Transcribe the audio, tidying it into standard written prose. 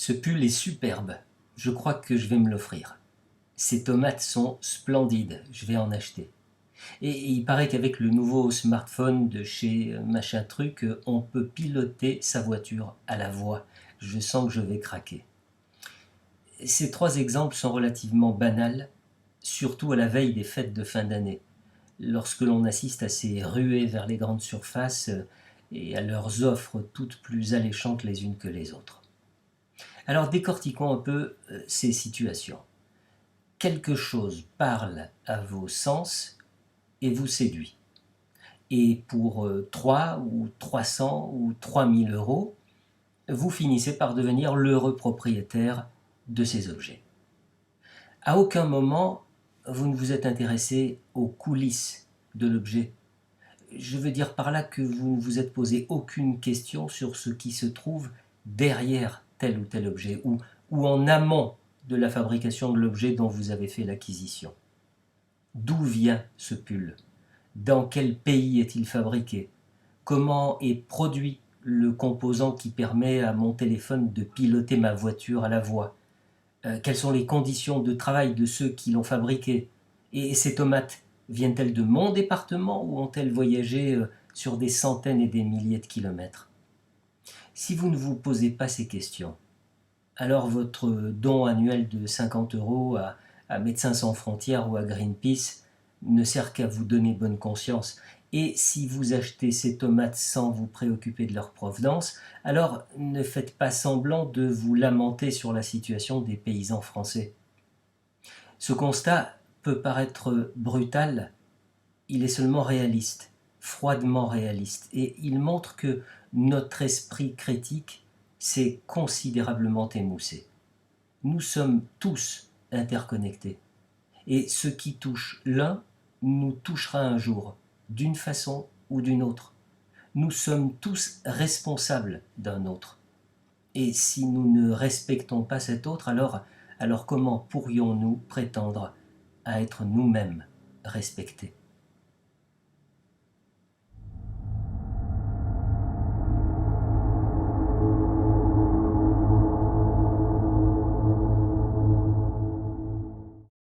Ce pull est superbe, je crois que je vais me l'offrir. Ces tomates sont splendides, je vais en acheter. Et il paraît qu'avec le nouveau smartphone de chez machin truc, on peut piloter sa voiture à la voix. Je sens que je vais craquer. Ces trois exemples sont relativement banals, surtout à la veille des fêtes de fin d'année, lorsque l'on assiste à ces ruées vers les grandes surfaces et à leurs offres toutes plus alléchantes les unes que les autres. Alors décortiquons un peu ces situations. Quelque chose parle à vos sens et vous séduit. Et pour 3 ou 300 ou 3000 euros, vous finissez par devenir l'heureux propriétaire de ces objets. À aucun moment, vous ne vous êtes intéressé aux coulisses de l'objet. Je veux dire par là que vous ne vous êtes posé aucune question sur ce qui se trouve derrière tel ou tel objet, ou en amont de la fabrication de l'objet dont vous avez fait l'acquisition. D'où vient ce pull? Dans quel pays est-il fabriqué? Comment est produit le composant qui permet à mon téléphone de piloter ma voiture à la voix? Quelles sont les conditions de travail de ceux qui l'ont fabriqué? Et ces tomates viennent-elles de mon département ou ont-elles voyagé sur des centaines et des milliers de kilomètres? Si vous ne vous posez pas ces questions, alors votre don annuel de 50 euros à Médecins sans frontières ou à Greenpeace ne sert qu'à vous donner bonne conscience. Et si vous achetez ces tomates sans vous préoccuper de leur provenance, alors ne faites pas semblant de vous lamenter sur la situation des paysans français. Ce constat peut paraître brutal, il est seulement réaliste, froidement réaliste, et il montre que notre esprit critique s'est considérablement émoussé. Nous sommes tous interconnectés, et ce qui touche l'un nous touchera un jour, d'une façon ou d'une autre. Nous sommes tous responsables d'un autre. Et si nous ne respectons pas cet autre, alors comment pourrions-nous prétendre à être nous-mêmes respectés ?